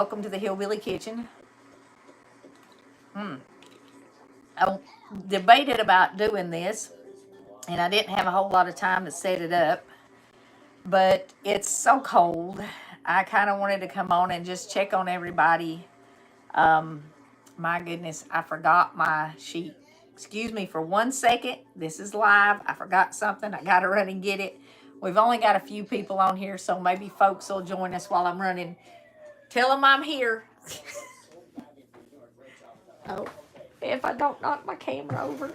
Welcome to the Hillbilly Kitchen. I debated about doing this, and I didn't have a whole lot of time to set it up, but it's so cold. I kind of wanted to come on and just check on everybody. Um, my goodness, I forgot my sheet. Excuse me for 1 second. This is live. I forgot something. I got to run and get it. We've only got a few people on here, so maybe folks will join us while I'm running. Tell them I'm here. Oh, if I don't knock my camera over.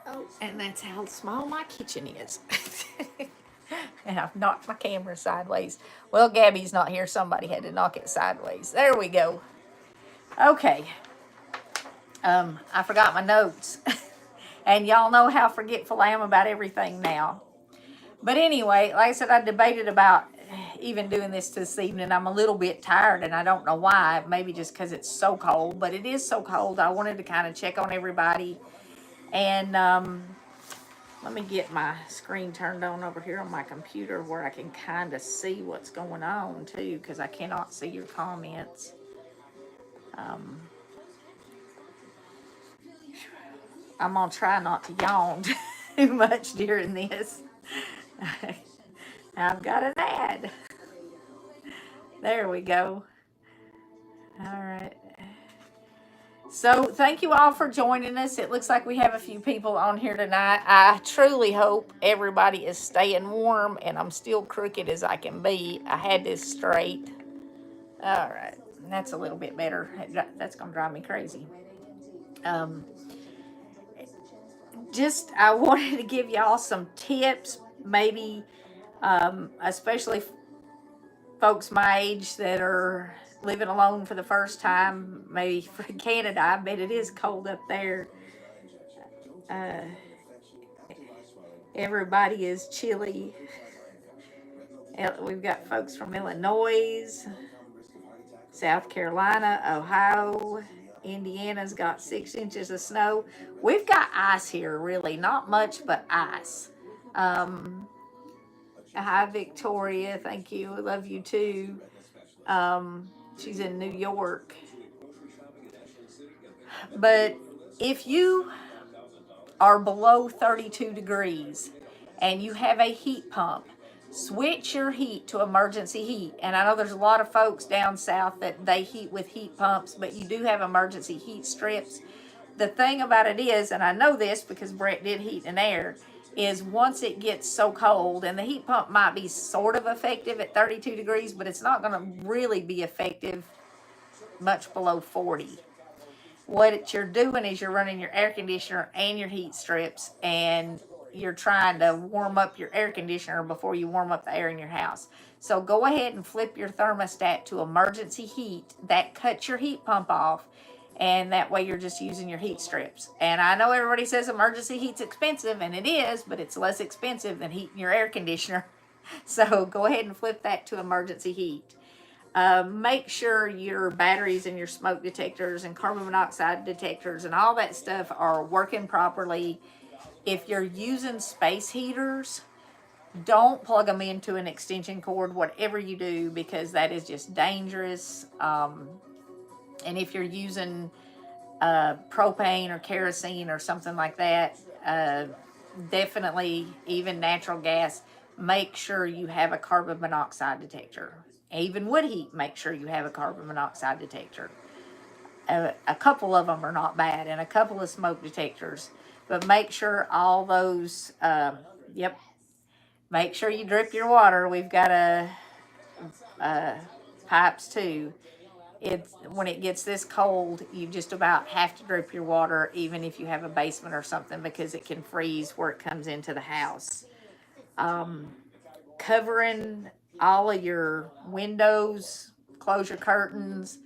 Oh, and that's how small my kitchen is. And I've knocked my camera sideways. Well, Gabby's not here. Somebody had to knock it sideways. There we go. Okay. I forgot my notes. And y'all know how forgetful I am about everything now. But anyway, like I said, I debated about even doing this evening. I'm a little bit tired, and I don't know why. Maybe just because it's so cold. But it is so cold. I wanted to kind of check on everybody. And let me get my screen turned on over here on my computer where I can kind of see what's going on, too, because I cannot see your comments. I'm going to try not to yawn too much during this. I've got an ad. There we go. All right. So thank you all for joining us. It looks like we have a few people on here tonight. I truly hope everybody is staying warm, and I'm still crooked as I can be. I had this straight. All right. That's a little bit better. That's going to drive me crazy. I wanted to give y'all some tips, maybe especially folks my age that are living alone for the first time, maybe for Canada. I bet it is cold up there. Everybody is chilly. We've got folks from Illinois, South Carolina, Ohio, Indiana's got 6 inches of snow. We've got ice here, really. Not much, but ice. Hi, Victoria. Thank you. I love you, too. She's in New York. But if you are below 32 degrees and you have a heat pump, switch your heat to emergency heat. And I know there's a lot of folks down south that they heat with heat pumps, but you do have emergency heat strips. The thing about it is, and I know this because Brett did heat and air, is once it gets so cold, and the heat pump might be sort of effective at 32 degrees, but it's not going to really be effective much below 40. What you're doing is you're running your air conditioner and your heat strips, and you're trying to warm up your air conditioner before you warm up the air in your house. So go ahead and flip your thermostat to emergency heat. That cuts your heat pump off, and that way you're just using your heat strips. And I know everybody says emergency heat's expensive, and it is, but it's less expensive than heating your air conditioner. So go ahead and flip that to emergency heat. Make sure your batteries and your smoke detectors and carbon monoxide detectors and all that stuff are working properly. If you're using space heaters, don't plug them into an extension cord, whatever you do, because that is just dangerous. And if you're using propane or kerosene or something like that, definitely even natural gas, make sure you have a carbon monoxide detector. Even wood heat, make sure you have a carbon monoxide detector. A couple of them are not bad, and a couple of smoke detectors, but make sure all those, make sure you drip your water. We've got pipes too. When it gets this cold, you just about have to drip your water, even if you have a basement or something, because it can freeze where it comes into the house. Covering all of your windows, close your curtains,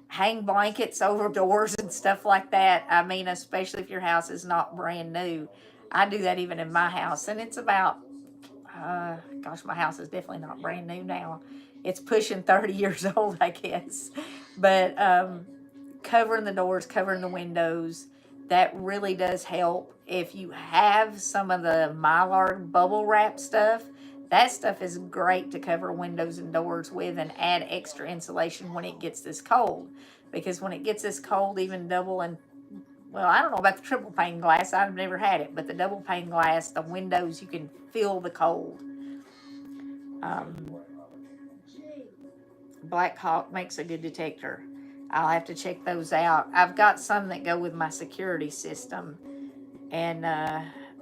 hang blankets over doors and stuff like that. I mean, especially if your house is not brand new. I do that even in my house, and it's about, my house is definitely not brand new now. It's pushing 30 years old, I guess. But covering the doors, covering the windows, that really does help. If you have some of the Mylar bubble wrap stuff, that stuff is great to cover windows and doors with and add extra insulation when it gets this cold. Because when it gets this cold, even double and, well, I don't know about the triple pane glass. I've never had it, but the double pane glass, the windows, you can feel the cold. Um, Black Hawk makes a good detector. I'll have to check those out. I've got some that go with my security system. And,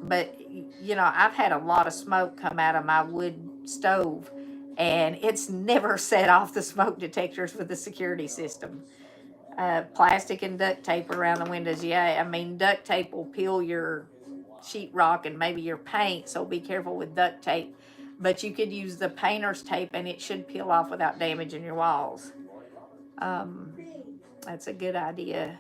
but, you know, I've had a lot of smoke come out of my wood stove, and it's never set off the smoke detectors with the security system. Plastic and duct tape around the windows. Yeah, I mean, duct tape will peel your sheetrock and maybe your paint, so be careful with duct tape. But you could use the painter's tape, and it should peel off without damaging your walls. Um, that's a good idea.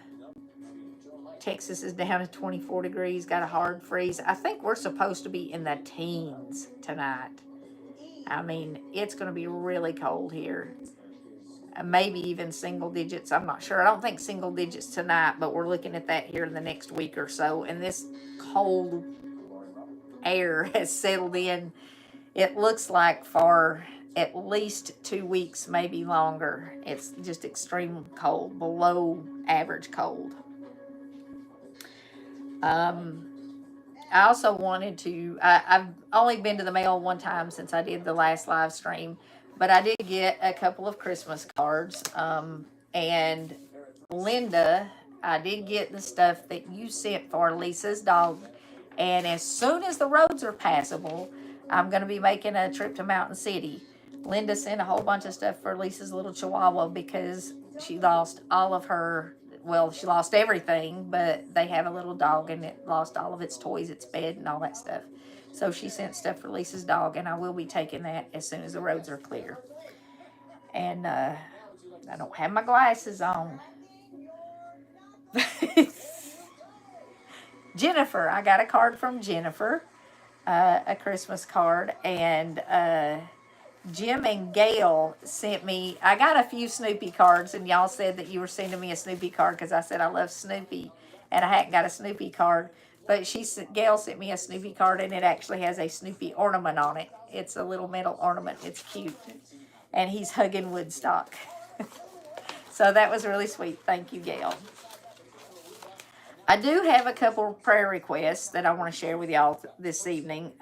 Texas is down to 24 degrees, got a hard freeze. I think we're supposed to be in the teens tonight. I mean, it's going to be really cold here. Maybe even single digits. I'm not sure. I don't think single digits tonight, but we're looking at that here in the next week or so. And this cold air has settled in. It looks like for at least 2 weeks, maybe longer. It's just extreme cold, below average cold. I also wanted to, I've only been to the mail one time since I did the last live stream, but I did get a couple of Christmas cards. And Linda, I did get the stuff that you sent for Lisa's dog. And as soon as the roads are passable, I'm going to be making a trip to Mountain City. Linda sent a whole bunch of stuff for Lisa's little chihuahua because she lost all of her, well, she lost everything, but they have a little dog and it lost all of its toys, its bed, and all that stuff. So she sent stuff for Lisa's dog, and I will be taking that as soon as the roads are clear. And I don't have my glasses on. Jennifer, I got a card from Jennifer, a Christmas card, and Jim and Gail sent me. I got a few Snoopy cards, and y'all said that you were sending me a Snoopy card because I said I love Snoopy, and I hadn't got a Snoopy card. But Gail sent me a Snoopy card, and it actually has a Snoopy ornament on it. It's a little metal ornament. It's cute, and he's hugging Woodstock. So that was really sweet. Thank you, Gail. I do have a couple of prayer requests that I want to share with y'all this evening.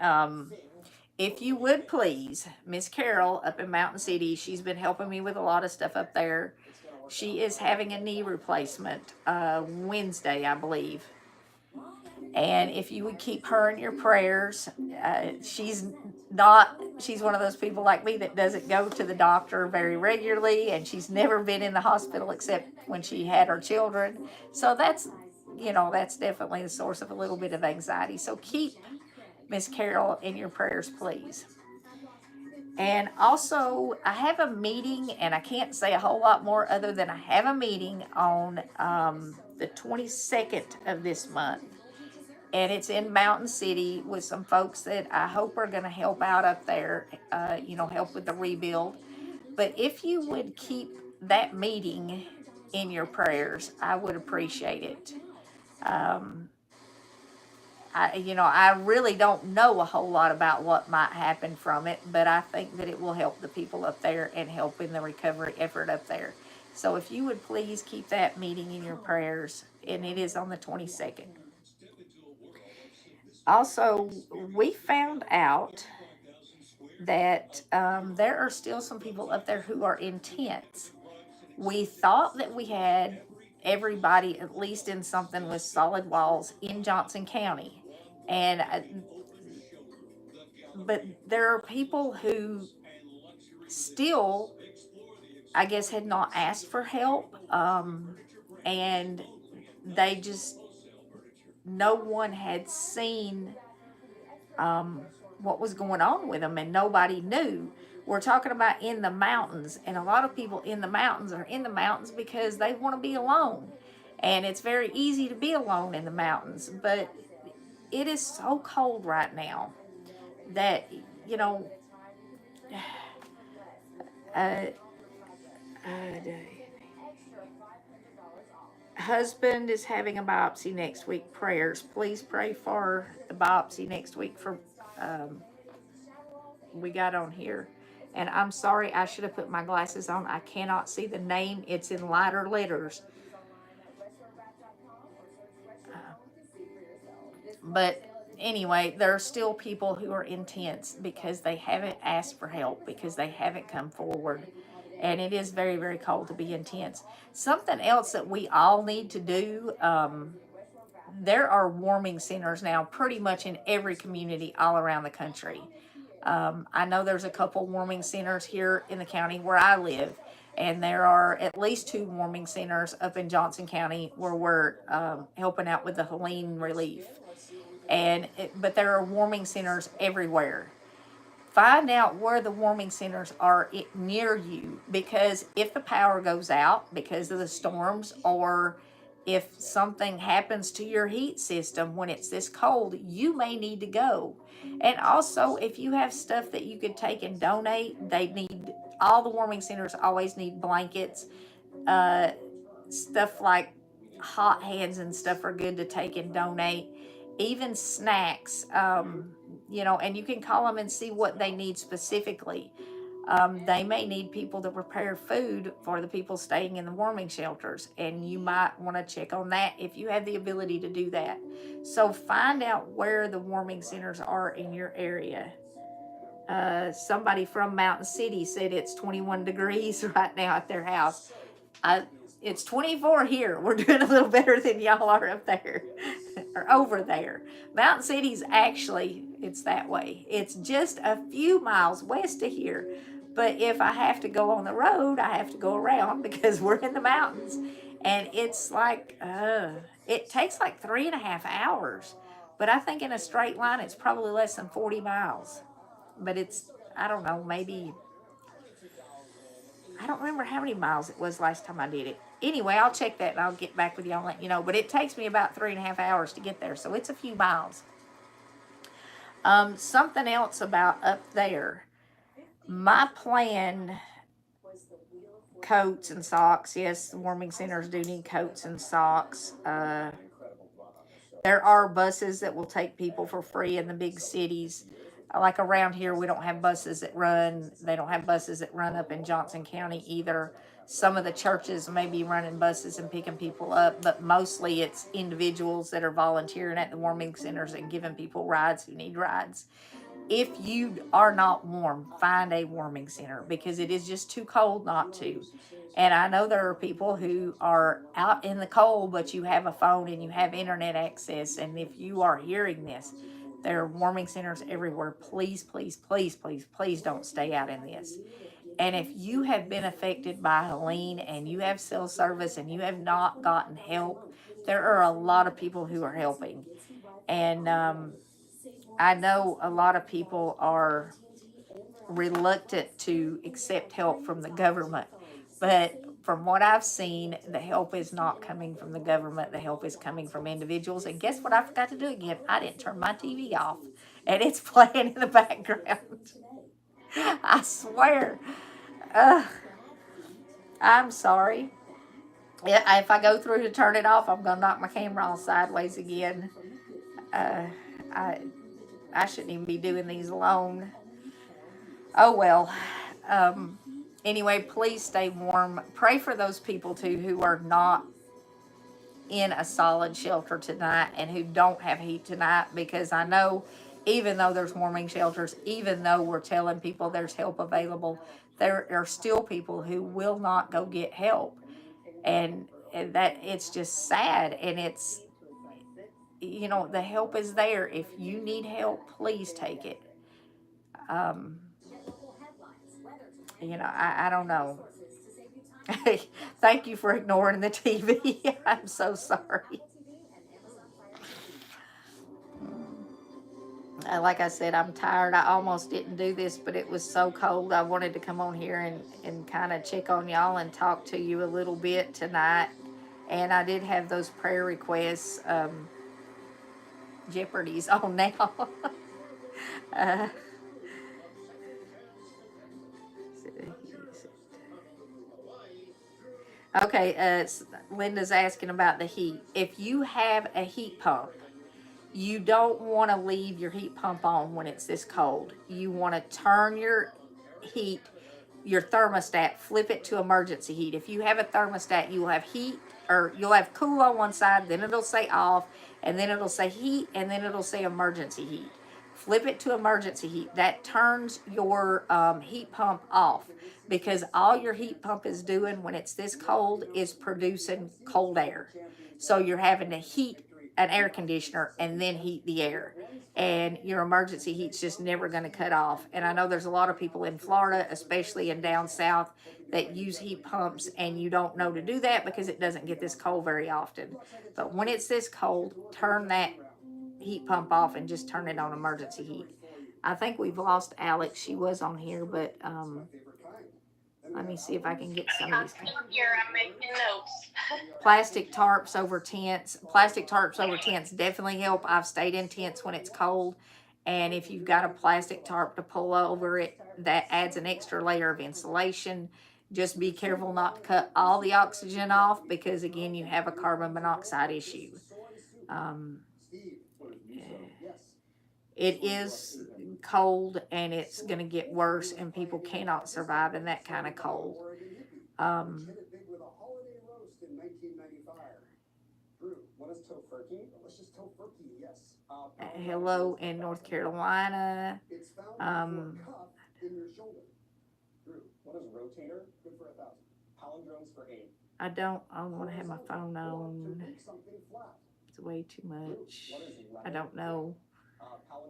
If you would please, Miss Carol up in Mountain City, she's been helping me with a lot of stuff up there. She is having a knee replacement Wednesday, I believe. And if you would keep her in your prayers, she's one of those people like me that doesn't go to the doctor very regularly, and she's never been in the hospital except when she had her children. So that's definitely the source of a little bit of anxiety. So keep Miss Carol in your prayers, please. And also, I have a meeting, and I can't say a whole lot more other than I have a meeting on the 22nd of this month. And it's in Mountain City with some folks that I hope are going to help out up there, help with the rebuild. But if you would keep that meeting in your prayers, I would appreciate it. I really don't know a whole lot about what might happen from it, but I think that it will help the people up there and help in the recovery effort up there. So if you would please keep that meeting in your prayers, and it is on the 22nd. Also, we found out that there are still some people up there who are in tents. We thought that we had everybody at least in something with solid walls in Johnson County. And but there are people who still, I guess, had not asked for help, and they just, no one had seen what was going on with them, and nobody knew. We're talking about in the mountains, and a lot of people in the mountains are in the mountains because they want to be alone. And it's very easy to be alone in the mountains, but it is so cold right now that, uh, uh, husband is having a biopsy next week. Prayers. Please pray for the biopsy next week for, we got on here. And I'm sorry, I should have put my glasses on. I cannot see the name. It's in lighter letters. But anyway, there are still people who are intense because they haven't asked for help, because they haven't come forward. And it is very, very cold to be intense. Something else that we all need to do, there are warming centers now pretty much in every community all around the country. I know there's a couple warming centers here in the county where I live, and there are at least 2 warming centers up in Johnson County where we're helping out with the Helene relief. But there are warming centers everywhere. Find out where the warming centers are near you, because if the power goes out because of the storms, or if something happens to your heat system when it's this cold, you may need to go. And also, if you have stuff that you could take and donate, all the warming centers always need blankets, stuff like hot hands and stuff are good to take and donate, even snacks, and you can call them and see what they need specifically. They may need people to prepare food for the people staying in the warming shelters, and you might want to check on that if you have the ability to do that. So find out where the warming centers are in your area. Somebody from Mountain City said it's 21 degrees right now at their house. It's 24 here. We're doing a little better than y'all are up there or over there. Mountain City's actually, it's that way. It's just a few miles west of here. But if I have to go on the road, I have to go around because we're in the mountains. And it's like, it takes like 3.5 hours. But I think in a straight line, it's probably less than 40 miles. But it's, I don't know, maybe, I don't remember how many miles it was last time I did it. Anyway, I'll check that and I'll get back with y'all and let you know. But it takes me about 3.5 hours to get there, so it's a few miles. Something else about up there. My plan, coats and socks. Yes, the warming centers do need coats and socks. There are buses that will take people for free in the big cities. Like around here, we don't have buses that run. They don't have buses that run up in Johnson County either. Some of the churches may be running buses and picking people up, but mostly it's individuals that are volunteering at the warming centers and giving people rides who need rides. If you are not warm, find a warming center, because it is just too cold not to. And I know there are people who are out in the cold, but you have a phone and you have internet access. And if you are hearing this, there are warming centers everywhere. Please, please, please, please, please don't stay out in this. And if you have been affected by Helene and you have cell service and you have not gotten help, there are a lot of people who are helping. And I know a lot of people are reluctant to accept help from the government. But from what I've seen, the help is not coming from the government. The help is coming from individuals. And guess what I forgot to do again? I didn't turn my TV off. And it's playing in the background. I swear. I'm sorry. Yeah, if I go through to turn it off, I'm going to knock my camera all sideways again. I shouldn't even be doing these alone. Oh, well. Anyway, please stay warm. Pray for those people, too, who are not in a solid shelter tonight and who don't have heat tonight, because I know even though there's warming shelters, even though we're telling people there's help available, there are still people who will not go get help. And that, it's just sad. And it's, the help is there. If you need help, please take it. I don't know. Thank you for ignoring the TV. I'm so sorry. Like I said, I'm tired. I almost didn't do this, but it was so cold. I wanted to come on here and kind of check on y'all and talk to you a little bit tonight. And I did have those prayer requests. Jeopardy's on now. Okay, Linda's asking about the heat. If you have a heat pump, you don't want to leave your heat pump on when it's this cold. You want to turn your heat, your thermostat, flip it to emergency heat. If you have a thermostat, you will have heat, or you'll have cool on one side, then it'll say off, and then it'll say heat, and then it'll say emergency heat. Flip it to emergency heat. That turns your heat pump off, because all your heat pump is doing when it's this cold is producing cold air. So you're having to heat an air conditioner and then heat the air. And your emergency heat's just never going to cut off. And I know there's a lot of people in Florida, especially in down south, that use heat pumps, and you don't know to do that because it doesn't get this cold very often. But when it's this cold, turn that heat pump off and just turn it on emergency heat. I think we've lost Alex. She was on here, but let me see if I can get some of these. Here, I'm making notes. Plastic tarps over tents. Plastic tarps over tents definitely help. I've stayed in tents when it's cold, and if you've got a plastic tarp to pull over it, that adds an extra layer of insulation. Just be careful not to cut all the oxygen off, because again, you have a carbon monoxide issue. It is cold, and it's going to get worse, and people cannot survive in that kind of cold. Hello in North Carolina. I don't want to have my phone on. It's way too much. I don't know.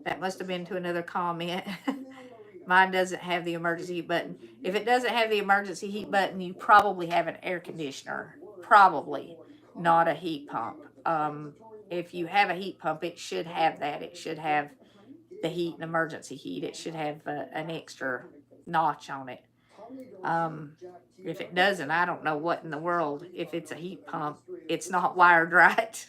That must have been to another comment. Mine doesn't have the emergency heat button. If it doesn't have the emergency heat button, you probably have an air conditioner. Probably, not a heat pump. If you have a heat pump, it should have that. It should have the heat and emergency heat. It should have an extra notch on it. If it doesn't, I don't know what in the world. If it's a heat pump, it's not wired right.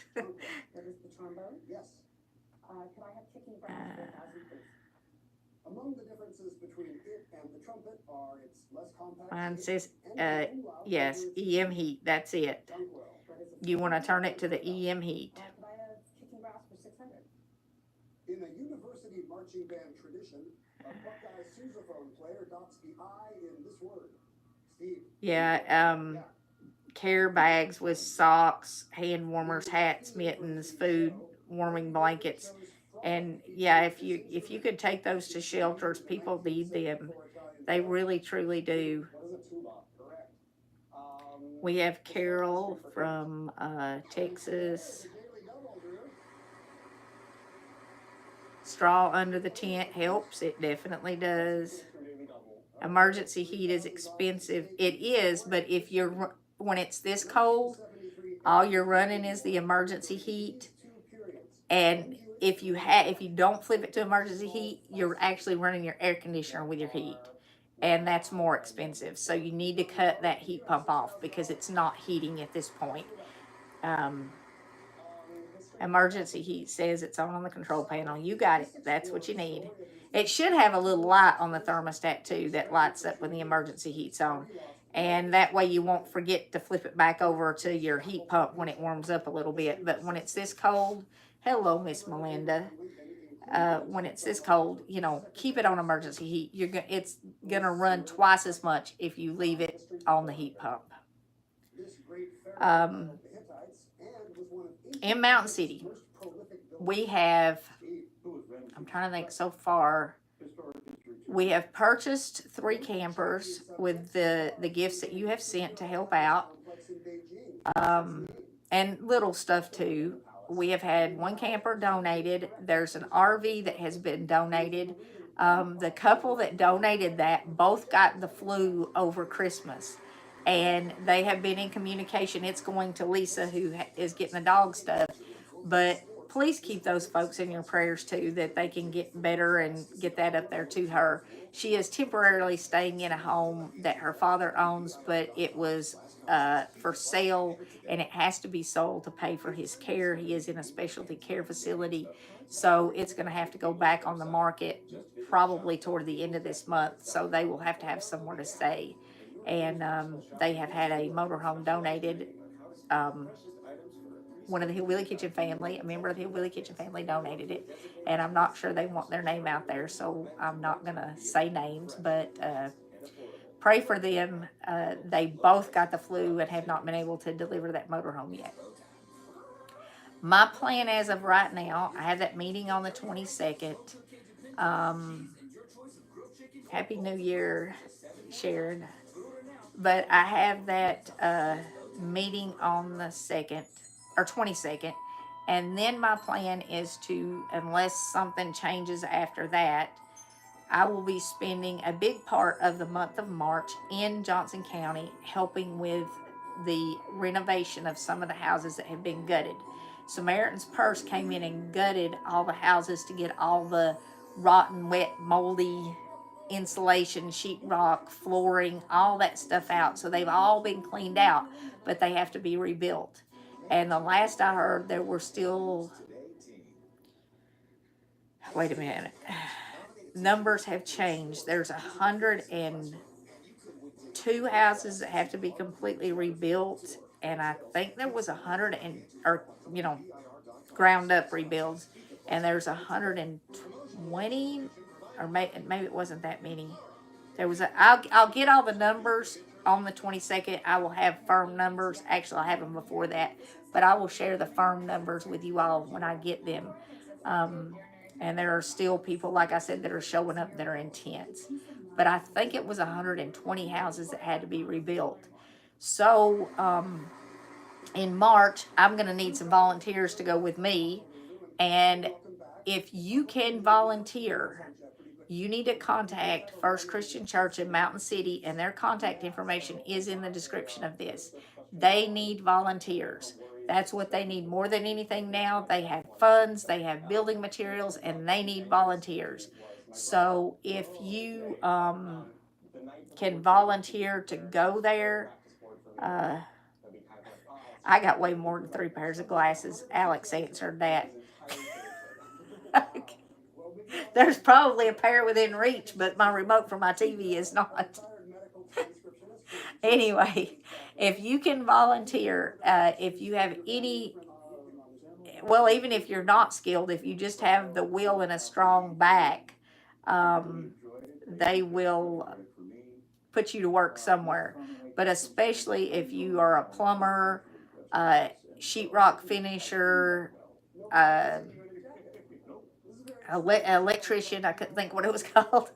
Mine says, yes, EM heat. That's it. You want to turn it to the EM heat. In a university marching band tradition, a Buckeye sousaphone player dots the I in this word. Steve. Yeah, care bags with socks, hand warmers, hats, mittens, food, warming blankets. And yeah, if you could take those to shelters, people need them. They really truly do. We have Carol from Texas. Straw under the tent helps. It definitely does. Emergency heat is expensive. It is, but when it's this cold, all you're running is the emergency heat. And if you don't flip it to emergency heat, you're actually running your air conditioner with your heat, and that's more expensive. So you need to cut that heat pump off, because it's not heating at this point. Emergency heat says it's on the control panel. You got it. That's what you need. It should have a little light on the thermostat too that lights up when the emergency heat's on. And that way you won't forget to flip it back over to your heat pump when it warms up a little bit. But when it's this cold, hello, Miss Melinda. When it's this cold, keep it on emergency heat. It's gonna run twice as much if you leave it on the heat pump. In Mountain City, we have, I'm trying to think so far, we have purchased 3 campers with the gifts that you have sent to help out, and little stuff too. We have had 1 camper donated. There's an RV that has been donated. The couple that donated that both got the flu over Christmas, and they have been in communication. It's going to Lisa, who is getting the dog stuff, but please keep those folks in your prayers too, that they can get better and get that up there to her. She is temporarily staying in a home that her father owns, but it was for sale, and it has to be sold to pay for his care. He is in a specialty care facility, so it's going to have to go back on the market probably toward the end of this month, so they will have to have somewhere to stay. and they have had a motorhome donated. One of the Hillbilly Kitchen family, a member of the Hillbilly Kitchen family, donated it, and I'm not sure they want their name out there, so I'm not gonna say names, but pray for them. They both got the flu and have not been able to deliver that motorhome yet. My plan as of right now, I have that meeting on the 22nd. Happy New Year, Sharon. But I have that meeting on the 2nd or 22nd. And then my plan is to, unless something changes after that, I will be spending a big part of the month of March in Johnson County helping with the renovation of some of the houses that have been gutted. Samaritan's Purse came in and gutted all the houses to get all the rotten, wet, moldy insulation, sheetrock, flooring, all that stuff out. So they've all been cleaned out, but they have to be rebuilt. And the last I heard, there were still, wait a minute, numbers have changed. There's 102 houses that have to be completely rebuilt, and I think there was 100 ground up rebuilds, and there's 120, or maybe it wasn't that many. There was I'll get all the numbers on the 22nd. I will have firm numbers. Actually, I have them before that, but I will share the firm numbers with you all when I get them. And there are still people, like I said, that are showing up that are in tents. But I think it was 120 houses that had to be rebuilt. So in March, I'm going to need some volunteers to go with me. And if you can volunteer, you need to contact First Christian Church in Mountain City, and their contact information is in the description of this. They need volunteers. That's what they need more than anything now. They have funds, they have building materials, and they need volunteers. So if you can volunteer to go there, I got way more than 3 pairs of glasses. Alex answered that. There's probably a pair within reach, but my remote for my TV is not. Anyway, if you can volunteer, if you have any, well, even if you're not skilled, if you just have the will and a strong back, they will put you to work somewhere. But especially if you are a plumber, sheetrock finisher, electrician, I couldn't think what it was called.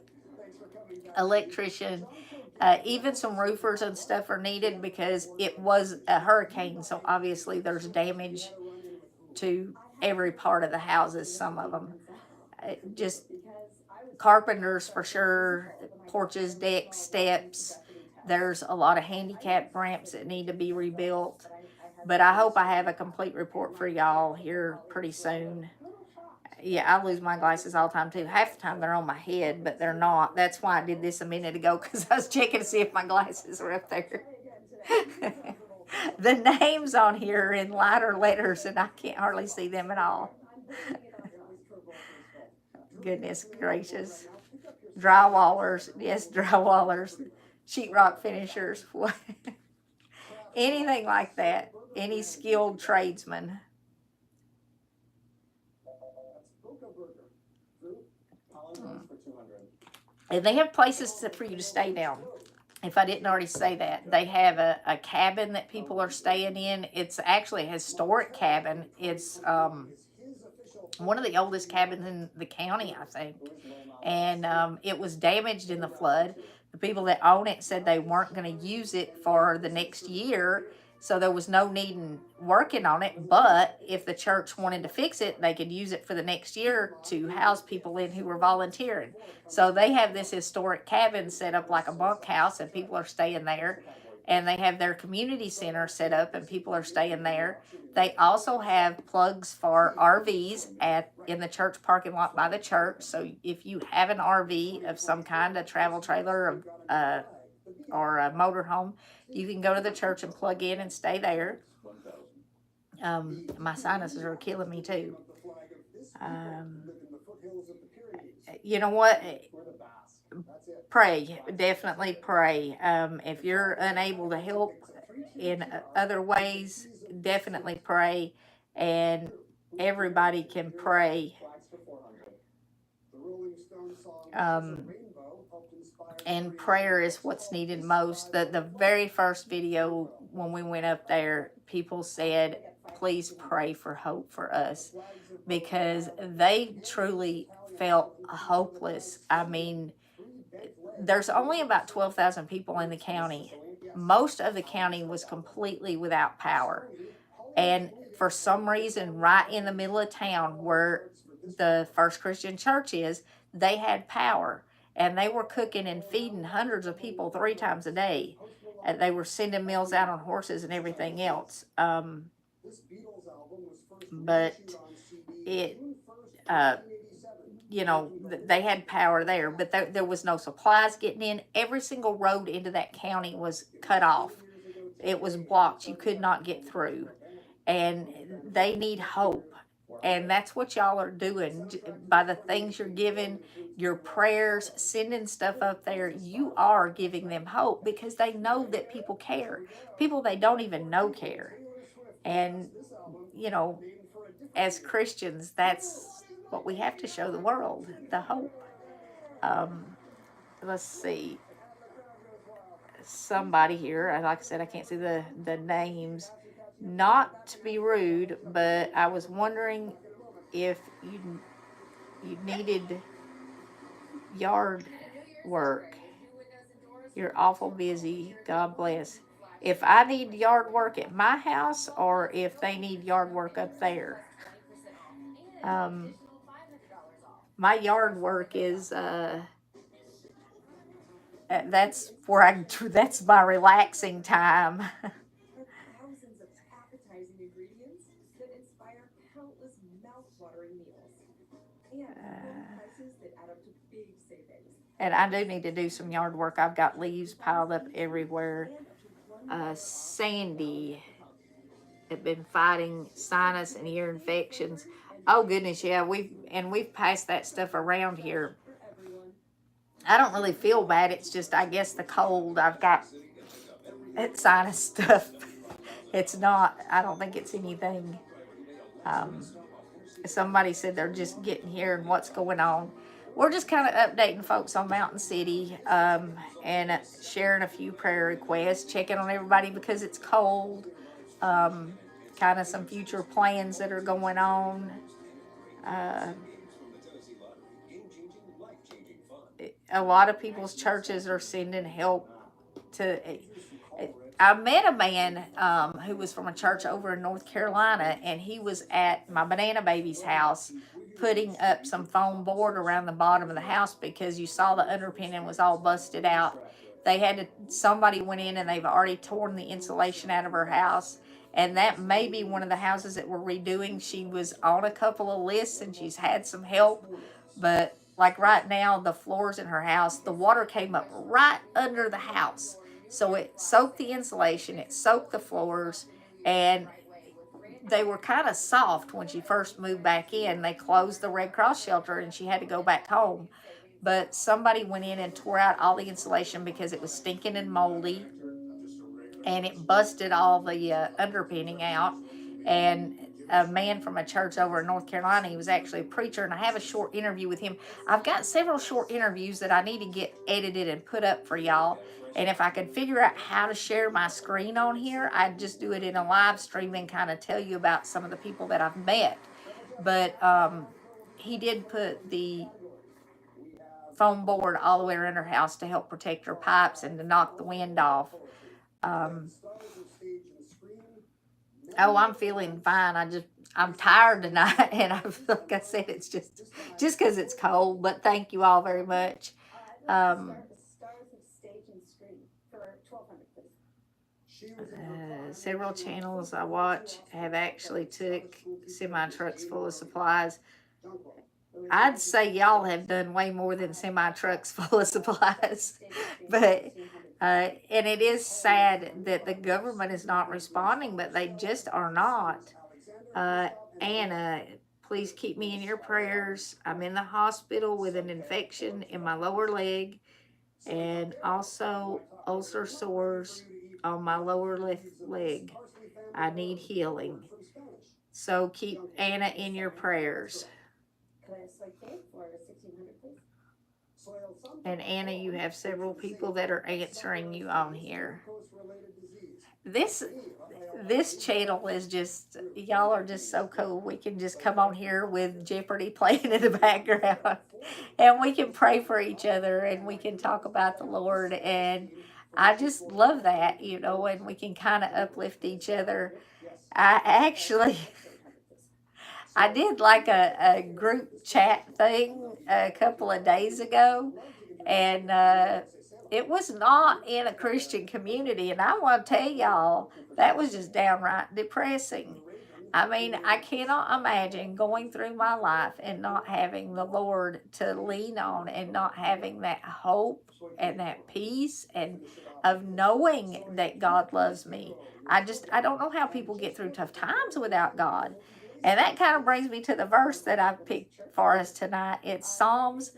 Electrician, even some roofers and stuff are needed because it was a hurricane, so obviously there's damage to every part of the houses, some of them. Just carpenters for sure, porches, decks, steps. There's a lot of handicap ramps that need to be rebuilt. But I hope I have a complete report for y'all here pretty soon. Yeah, I lose my glasses all the time too. Half the time they're on my head, but they're not. That's why I did this a minute ago, because I was checking to see if my glasses were up there. The names on here are in lighter letters, and I can't hardly see them at all. Goodness gracious. Drywallers, yes, drywallers, sheetrock finishers, anything like that, any skilled tradesman. And they have places for you to stay down. If I didn't already say that, they have a cabin that people are staying in. It's actually a historic cabin. It's one of the oldest cabins in the county, I think. And it was damaged in the flood. The people that own it said they weren't going to use it for the next year, so there was no need in working on it. But if the church wanted to fix it, they could use it for the next year to house people in who were volunteering. So they have this historic cabin set up like a bunkhouse, and people are staying there. And they have their community center set up, and people are staying there. They also have plugs for RVs in the church parking lot by the church. So if you have an RV of some kind, a travel trailer or a motorhome, you can go to the church and plug in and stay there. My sinuses are killing me too. You know what? pray, definitely pray. If you're unable to help in other ways, definitely pray, and everybody can pray. Um, and prayer is what's needed most. The very first video when we went up there, people said, please pray for hope for us, because they truly felt hopeless. I mean, there's only about 12,000 people in the county. Most of the county was completely without power. And for some reason, right in the middle of town where the First Christian Church is, they had power. And they were cooking and feeding hundreds of people 3 times a day. And they were sending meals out on horses and everything else. But it, you know, they had power there, but there was no supplies getting in. Every single road into that county was cut off. It was blocked. You could not get through. And they need hope. And that's what y'all are doing by the things you're giving, your prayers, sending stuff up there. You are giving them hope, because they know that people care. People they don't even know care. And, you know, as Christians, that's what we have to show the world, the hope. Let's see. Somebody here, like I said, I can't see the names. Not to be rude, but I was wondering if you needed yard work. You're awful busy. God bless. If I need yard work at my house, or if they need yard work up there. My yard work is that's where that's my relaxing time. And I do need to do some yard work. I've got leaves piled up everywhere. Sandy had been fighting sinus and ear infections. Oh goodness, yeah, we've passed that stuff around here. I don't really feel bad. It's just, I guess, the cold. I've got that sinus stuff. It's not, I don't think it's anything. Somebody said they're just getting here and what's going on. We're just kind of updating folks on Mountain City, and sharing a few prayer requests, checking on everybody because it's cold, kind of some future plans that are going on. A lot of people's churches are sending help to. I met a man who was from a church over in North Carolina, and he was at my banana baby's house putting up some foam board around the bottom of the house because you saw the underpinning was all busted out. They had to, somebody went in and they've already torn the insulation out of her house. And that may be one of the houses that we're redoing. She was on a couple of lists and she's had some help. But like right now, the floors in her house, the water came up right under the house. So it soaked the insulation, it soaked the floors, and they were kind of soft when she first moved back in. They closed the Red Cross shelter and she had to go back home. But somebody went in and tore out all the insulation because it was stinking and moldy, and it busted all the underpinning out. And a man from a church over in North Carolina, he was actually a preacher, and I have a short interview with him. I've got several short interviews that I need to get edited and put up for y'all. And if I could figure out how to share my screen on here, I'd just do it in a live stream and kind of tell you about some of the people that I've met. But he did put the foam board all the way around her house to help protect her pipes and to knock the wind off. Oh, I'm feeling fine. I'm tired tonight, and like I said, it's just because it's cold. But thank you all very much. Several channels I watch have actually took semi trucks full of supplies. I'd say y'all have done way more than semi trucks full of supplies, but and it is sad that the government is not responding, but they just are not. Anna, please keep me in your prayers. I'm in the hospital with an infection in my lower leg and also ulcer sores on my lower left leg. I need healing. So keep Anna in your prayers. And Anna, you have several people that are answering you on here. This channel is just, y'all are just so cool. We can just come on here with Jeopardy playing in the background and we can pray for each other and we can talk about the Lord, and I just love that, you know, and we can kind of uplift each other. I did like a group chat thing a couple of days ago, and it was not in a Christian community. And I want to tell y'all, that was just downright depressing. I mean, I cannot imagine going through my life and not having the Lord to lean on and not having that hope and that peace and of knowing that God loves me. I don't know how people get through tough times without God. And that kind of brings me to the verse that I've picked for us tonight. It's Psalms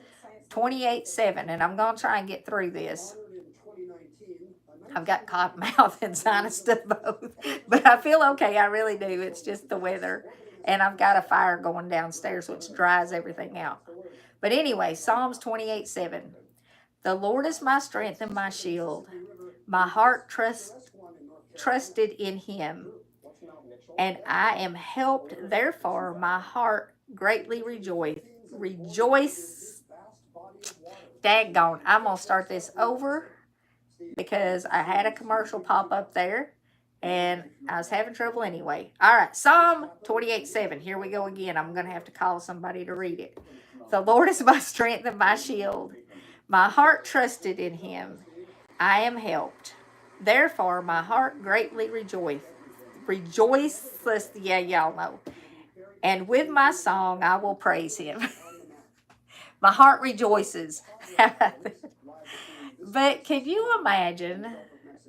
28:7, and I'm going to try and get through this. I've got cotton mouth and sinus stuff both, but I feel okay. I really do. It's just the weather, and I've got a fire going downstairs, which dries everything out. But anyway, Psalms 28:7. The Lord is my strength and my shield. My heart trusted in him, and I am helped. Therefore, my heart greatly rejoice. Daggone, I'm going to start this over because I had a commercial pop up there and I was having trouble anyway. All right, Psalm 28:7. Here we go again. I'm going to have to call somebody to read it. The Lord is my strength and my shield. My heart trusted in him. I am helped. Therefore, my heart greatly rejoiceth. Yeah, y'all know. And with my song, I will praise him. My heart rejoices. But can you imagine?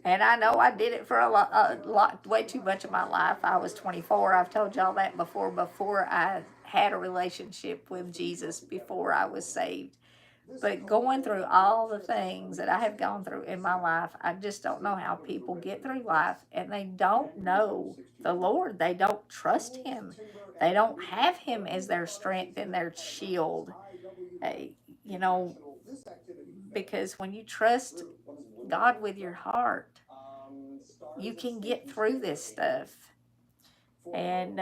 And I know I did it for a lot, way too much of my life. I was 24. I've told y'all that before I had a relationship with Jesus, before I was saved. But going through all the things that I have gone through in my life, I just don't know how people get through life and they don't know the Lord. They don't trust him. They don't have him as their strength and their shield. You know, because when you trust God with your heart, you can get through this stuff. And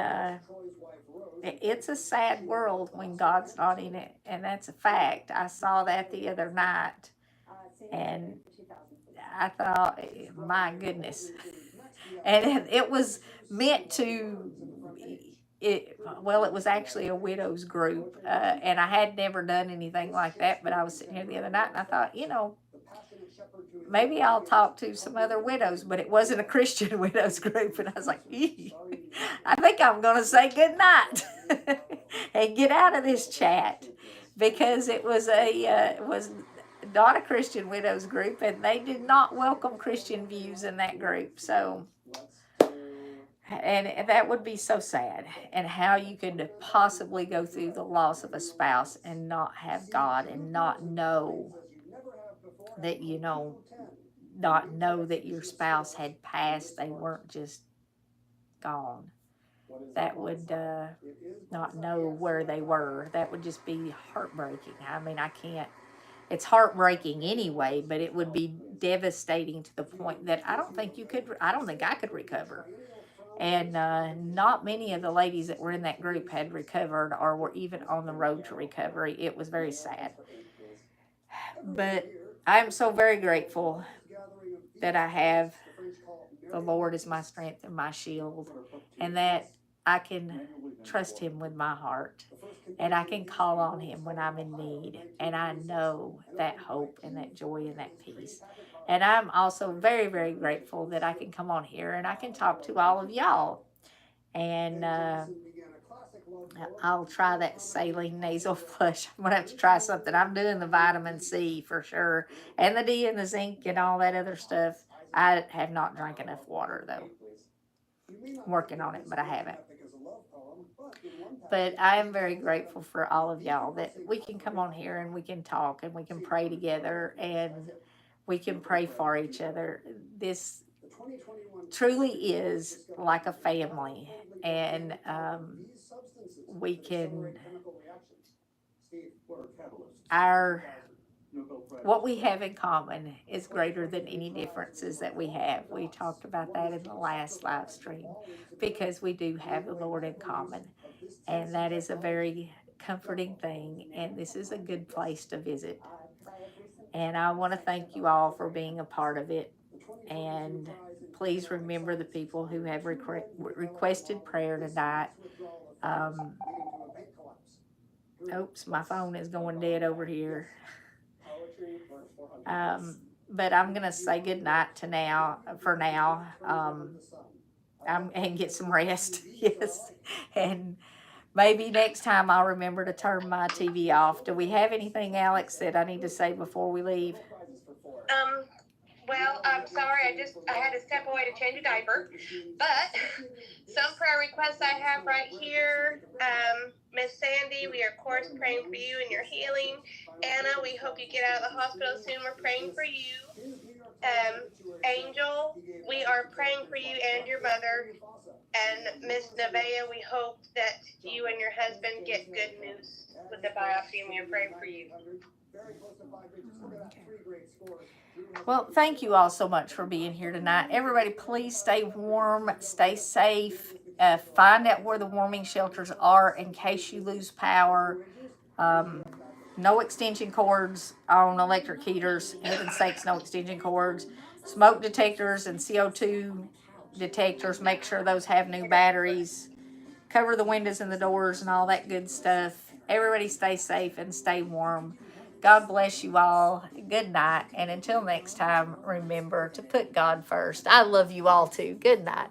it's a sad world when God's not in it, and that's a fact. I saw that the other night, and I thought, my goodness. And it was meant to, it was actually a widows group, and I had never done anything like that, but I was sitting here the other night, and I thought, you know, maybe I'll talk to some other widows, but it wasn't a Christian widows group. And I was like, I think I'm going to say good night and get out of this chat, because it was not a Christian widows group, and they did not welcome Christian views in that group. So, and that would be so sad, and how you could possibly go through the loss of a spouse and not have God and not know that, you know, not know that your spouse had passed. They weren't just gone. That would not know where they were. That would just be heartbreaking. I mean, I can't, it's heartbreaking anyway, but it would be devastating to the point that I don't think I could recover. And not many of the ladies that were in that group had recovered or were even on the road to recovery. It was very sad. But I'm so very grateful that I have the Lord as my strength and my shield, and that I can trust him with my heart, and I can call on him when I'm in need, and I know that hope and that joy and that peace. And I'm also very, very grateful that I can come on here and I can talk to all of y'all. And I'll try that saline nasal flush. I'm going to have to try something. I'm doing the vitamin C for sure, and the D and the zinc and all that other stuff. I have not drank enough water, though. I'm working on it, but I haven't. But I am very grateful for all of y'all that we can come on here and we can talk and we can pray together and we can pray for each other. This truly is like a family, and we can, what we have in common is greater than any differences that we have. We talked about that in the last live stream, because we do have the Lord in common, and that is a very comforting thing, and this is a good place to visit. And I want to thank you all for being a part of it, and please remember the people who have requested prayer tonight. Oops, my phone is going dead over here. But I'm gonna say good night to now. For now, and get some rest. Yes, and maybe next time I'll remember to turn my TV off. Do we have anything, Alex, that I need to say before we leave? Well, I'm sorry, I had to step away to change a diaper, but some prayer requests I have right here. Miss Sandy, we are of course praying for you and your healing. Anna, we hope you get out of the hospital soon. We're praying for you. Angel, we are praying for you and your mother. And Miss Nava, we hope that you and your husband get good news with the biopsy, and we are praying for you. Well, thank you all so much for being here tonight. Everybody, please stay warm, stay safe. Find out where the warming shelters are in case you lose power. No extension cords on electric heaters. Heaven's sakes, no extension cords. Smoke detectors and CO2 detectors, make sure those have new batteries. Cover the windows and the doors and all that good stuff. Everybody stay safe and stay warm. God bless you all. Good night. And until next time, remember to put God first. I love you all too. Good night.